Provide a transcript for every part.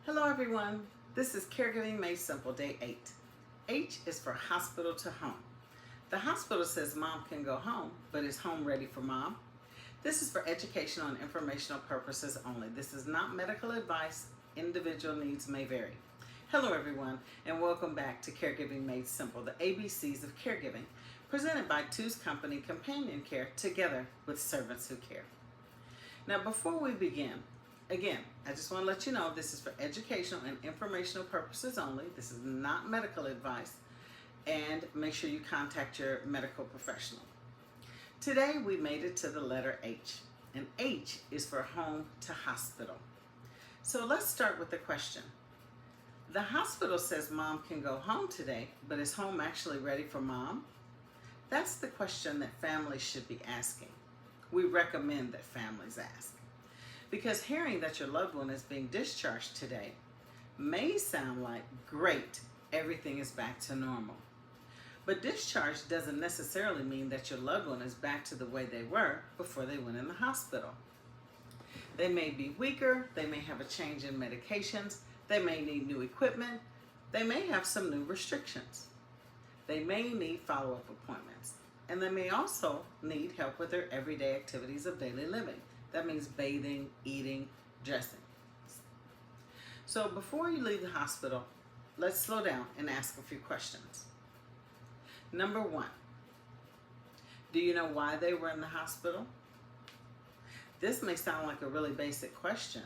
Hello everyone, this is Caregiving Made Simple, Day 8. H is for hospital to home. The hospital says mom can go home, but is home ready for mom? This is for educational and informational purposes only. This is not medical advice. Individual needs may vary. Hello everyone, and welcome back to Caregiving Made Simple, the ABCs of Caregiving, presented by Two's Company Companion Care, together with Servants Who Care. Now before we begin, again, I just want to let you know this is for educational and informational purposes only. This is not medical advice, and make sure you contact your medical professional. Today we made it to the letter H, and H is for home to hospital. So let's start with the question. The hospital says mom can go home today, but is home actually ready for mom? That's the question that families should be asking. We recommend that families ask. Because hearing that your loved one is being discharged today may sound like, great, everything is back to normal. But discharge doesn't necessarily mean that your loved one is back to the way they were before they went in the hospital. They may be weaker, they may have a change in medications, they may need new equipment, they may have some new restrictions. They may need follow-up appointments, and they may also need help with their everyday activities of daily living. That means bathing, eating, dressing. So before you leave the hospital, let's slow down and ask a few questions. Number one, do you know why they were in the hospital? This may sound like a really basic question,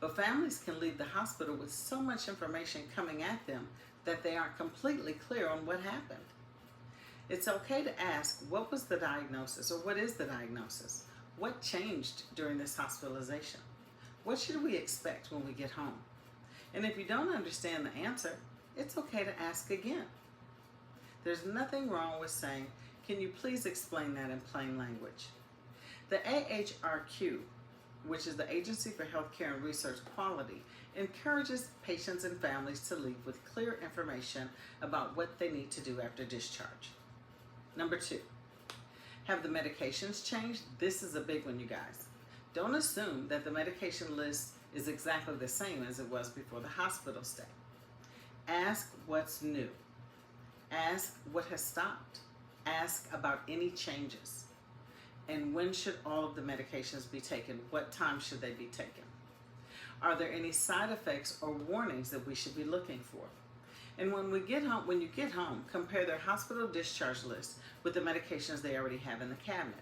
but families can leave the hospital with so much information coming at them that they aren't completely clear on what happened. It's okay to ask, what was the diagnosis, or what is the diagnosis? What changed during this hospitalization? What should we expect when we get home? And if you don't understand the answer, it's okay to ask again. There's nothing wrong with saying, can you please explain that in plain language? The AHRQ, which is the Agency for Healthcare and Research Quality, encourages patients and families to leave with clear information about what they need to do after discharge. Number two, have the medications changed? This is a big one, you guys. Don't assume that the medication list is exactly the same as it was before the hospital stay. Ask what's new. Ask what has stopped. Ask about any changes. And when should all of the medications be taken? What time should they be taken? Are there any side effects or warnings that we should be looking for? And when you get home, compare their hospital discharge list with the medications they already have in the cabinet.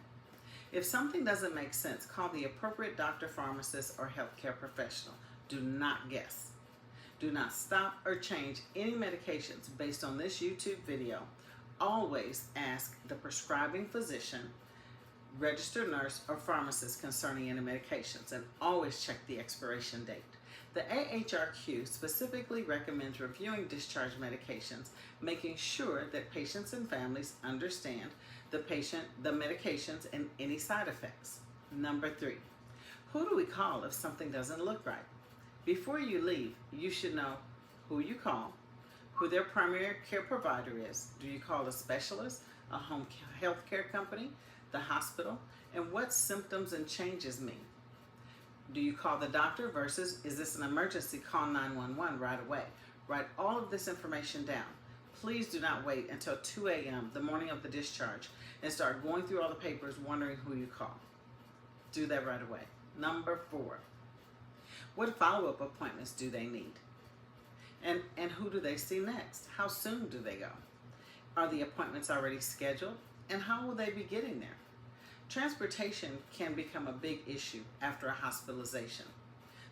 If something doesn't make sense, call the appropriate doctor, pharmacist, or healthcare professional. Do not guess. Do not stop or change any medications based on this YouTube video. Always ask the prescribing physician, registered nurse, or pharmacist concerning any medications, and always check the expiration date. The AHRQ specifically recommends reviewing discharge medications, making sure that patients and families understand the medications, and any side effects. Number three, who do we call if something doesn't look right? Before you leave, you should know who you call, who their primary care provider is. Do you call a specialist, a home health care company, the hospital, and what symptoms and changes mean? Do you call the doctor versus, is this an emergency? Call 911 right away. Write all of this information down. Please do not wait until 2 a.m. the morning of the discharge and start going through all the papers wondering who you call. Do that right away. Number four, what follow-up appointments do they need? And who do they see next? How soon do they go? Are the appointments already scheduled? And how will they be getting there? Transportation can become a big issue after a hospitalization.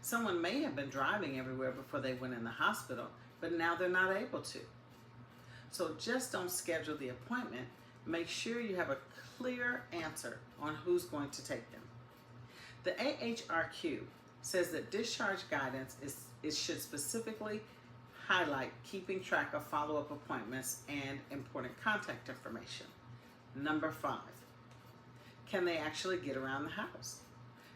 Someone may have been driving everywhere before they went in the hospital, but now they're not able to. So just don't schedule the appointment. Make sure you have a clear answer on who's going to take them. The AHRQ says that discharge guidance should specifically highlight keeping track of follow-up appointments and important contact information. Number five, can they actually get around the house?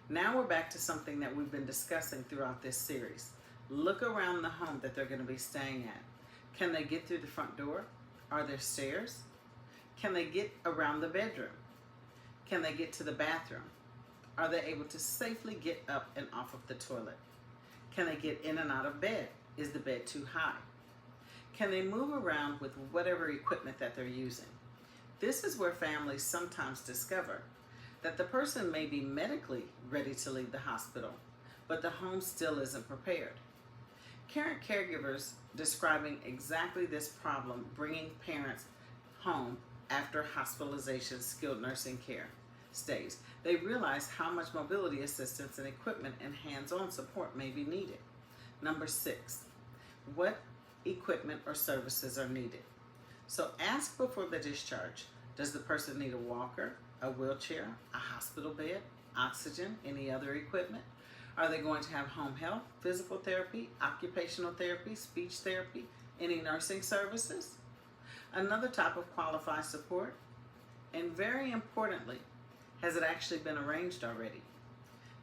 Now we're back to something that we've been discussing throughout this series. Look around the home that they're going to be staying at. Can they get through the front door? Are there stairs? Can they get around the bedroom? Can they get to the bathroom? Are they able to safely get up and off of the toilet? Can they get in and out of bed? Is the bed too high? Can they move around with whatever equipment that they're using? This is where families sometimes discover that the person may be medically ready to leave the hospital, but the home still isn't prepared. Current caregivers describing exactly this problem bringing parents home after hospitalization skilled nursing care stays. They realize how much mobility assistance and equipment and hands-on support may be needed. Number 6, what equipment or services are needed? So ask before the discharge, does the person need a walker, a wheelchair, a hospital bed, oxygen, any other equipment? Are they going to have home health, physical therapy, occupational therapy, speech therapy, any nursing services? Another type of qualified support, and very importantly, has it actually been arranged already?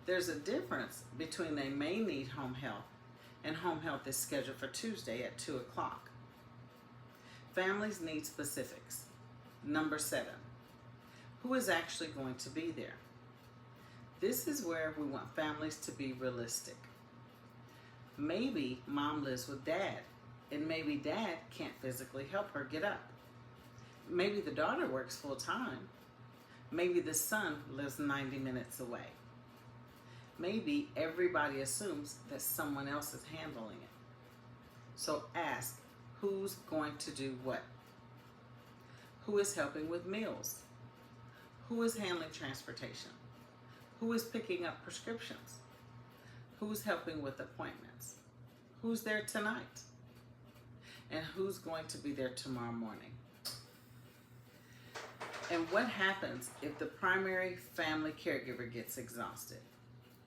There's a difference between they may need home health and home health is scheduled for Tuesday at 2 o'clock. Families need specifics. Number 7, who is actually going to be there? This is where we want families to be realistic. Maybe mom lives with dad, and maybe dad can't physically help her get up. Maybe the daughter works full time. Maybe the son lives 90 minutes away. Maybe everybody assumes that someone else is handling it. So ask, who's going to do what? Who is helping with meals? Who is handling transportation? Who is picking up prescriptions? Who's helping with appointments? Who's there tonight? And who's going to be there tomorrow morning? And what happens if the primary family caregiver gets exhausted?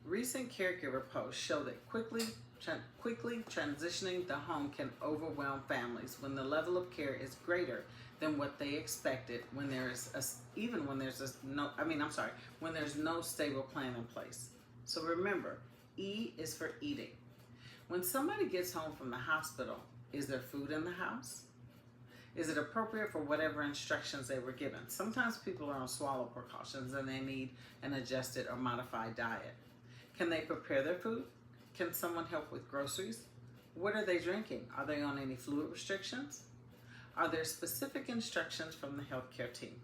Recent caregiver posts show that quickly transitioning the home can overwhelm families when the level of care is greater than what they expected when there's no stable plan in place. So remember, E is for eating. When somebody gets home from the hospital, is there food in the house? Is it appropriate for whatever instructions they were given? Sometimes people are on swallow precautions and they need an adjusted or modified diet. Can they prepare their food? Can someone help with groceries? What are they drinking? Are they on any fluid restrictions? Are there specific instructions from the healthcare team?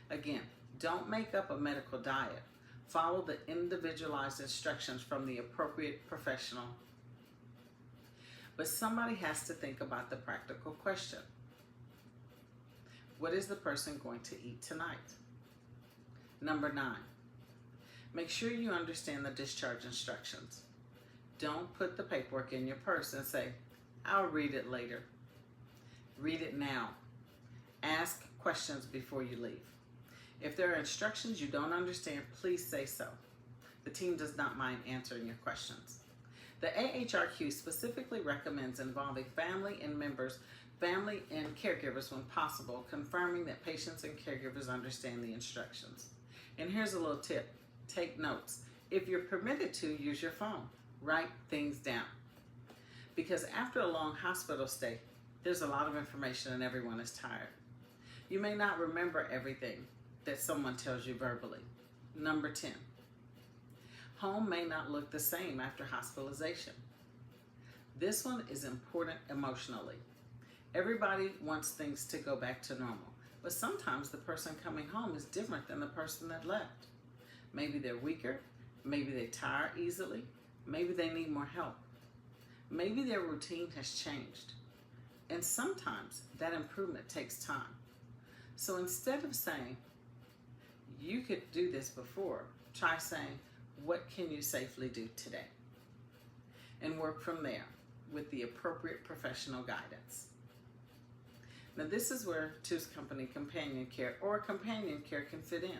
Again, don't make up a medical diet. Follow the individualized instructions from the appropriate professional. But somebody has to think about the practical question. What is the person going to eat tonight? Number 9, make sure you understand the discharge instructions. Don't put the paperwork in your purse and say, I'll read it later. Read it now. Ask questions before you leave. If there are instructions you don't understand, please say so. The team does not mind answering your questions. The AHRQ specifically recommends involving family and caregivers when possible, confirming that patients and caregivers understand the instructions. And here's a little tip. Take notes. If you're permitted to, use your phone. Write things down. Because after a long hospital stay, there's a lot of information and everyone is tired. You may not remember everything that someone tells you verbally. Number 10, home may not look the same after hospitalization. This one is important emotionally. Everybody wants things to go back to normal, but sometimes the person coming home is different than the person that left. Maybe they're weaker, maybe they tire easily, maybe they need more help. Maybe their routine has changed, and sometimes that improvement takes time. So instead of saying, you could do this before, try saying, what can you safely do today? And work from there with the appropriate professional guidance. Now this is where Two's Company Companion Care or Companion Care can fit in.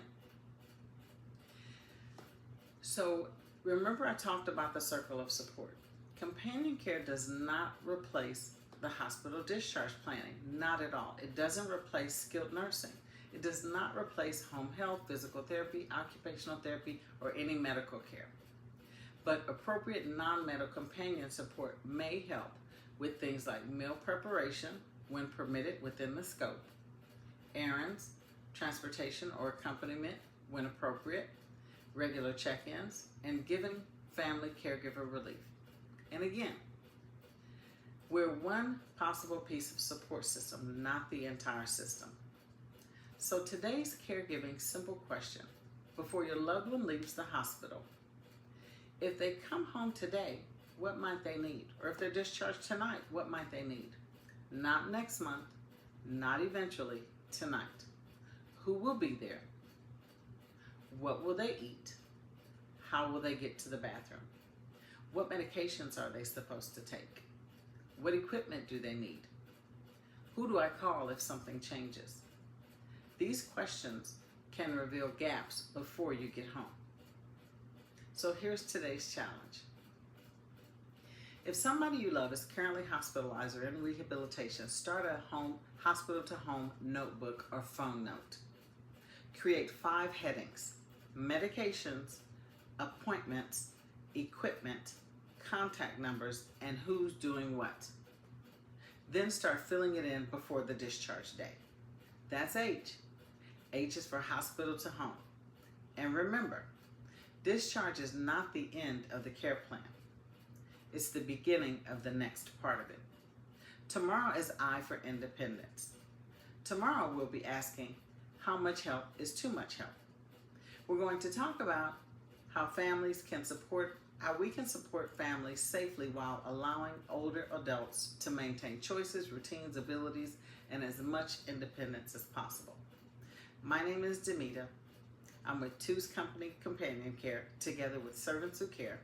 So remember I talked about the circle of support. Companion care does not replace the hospital discharge planning, not at all. It doesn't replace skilled nursing. It does not replace home health, physical therapy, occupational therapy, or any medical care. But appropriate non-medical companion support may help with things like meal preparation when permitted within the scope, errands, transportation or accompaniment when appropriate, regular check-ins, and giving family caregiver relief. And again, we're one possible piece of support system, not the entire system. So today's caregiving simple question, before your loved one leaves the hospital, if they come home today, what might they need? Or if they're discharged tonight, what might they need? Not next month, not eventually, tonight. Who will be there? What will they eat? How will they get to the bathroom? What medications are they supposed to take? What equipment do they need? Who do I call if something changes? These questions can reveal gaps before you get home. So here's today's challenge. If somebody you love is currently hospitalized or in rehabilitation, start a hospital-to-home notebook or phone note. Create 5 headings: medications, appointments, equipment, contact numbers, and who's doing what. Then start filling it in before the discharge day. That's H. H is for hospital to home. And remember, discharge is not the end of the care plan. It's the beginning of the next part of it. Tomorrow is I for independence. Tomorrow we'll be asking, how much help is too much help? We're going to talk about how we can support families safely while allowing older adults to maintain choices, routines, abilities, and as much independence as possible. My name is Demita. I'm with Two's Company Companion Care, together with Servants Who Care.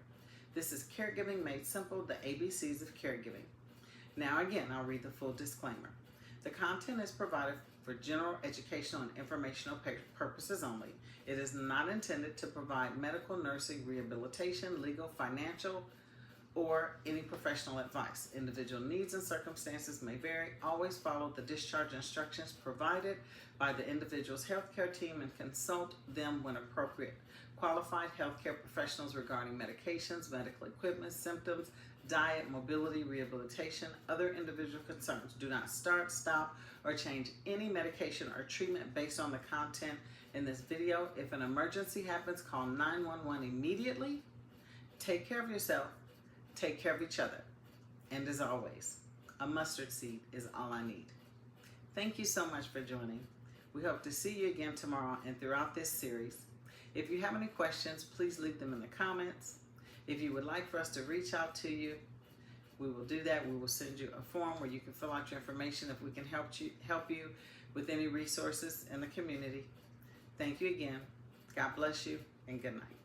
This is Caregiving Made Simple, the ABCs of Caregiving. Now again, I'll read the full disclaimer. The content is provided for general educational and informational purposes only. It is not intended to provide medical, nursing, rehabilitation, legal, financial, or any professional advice. Individual needs and circumstances may vary. Always follow the discharge instructions provided by the individual's healthcare team and consult them when appropriate. Qualified healthcare professionals regarding medications, medical equipment, symptoms, diet, mobility, rehabilitation, other individual concerns. Do not start, stop, or change any medication or treatment based on the content in this video. If an emergency happens, call 911 immediately. Take care of yourself. Take care of each other. And as always, a mustard seed is all I need. Thank you so much for joining. We hope to see you again tomorrow and throughout this series. If you have any questions, please leave them in the comments. If you would like for us to reach out to you, we will do that. We will send you a form where you can fill out your information if we can help you with any resources in the community. Thank you again. God bless you and good night.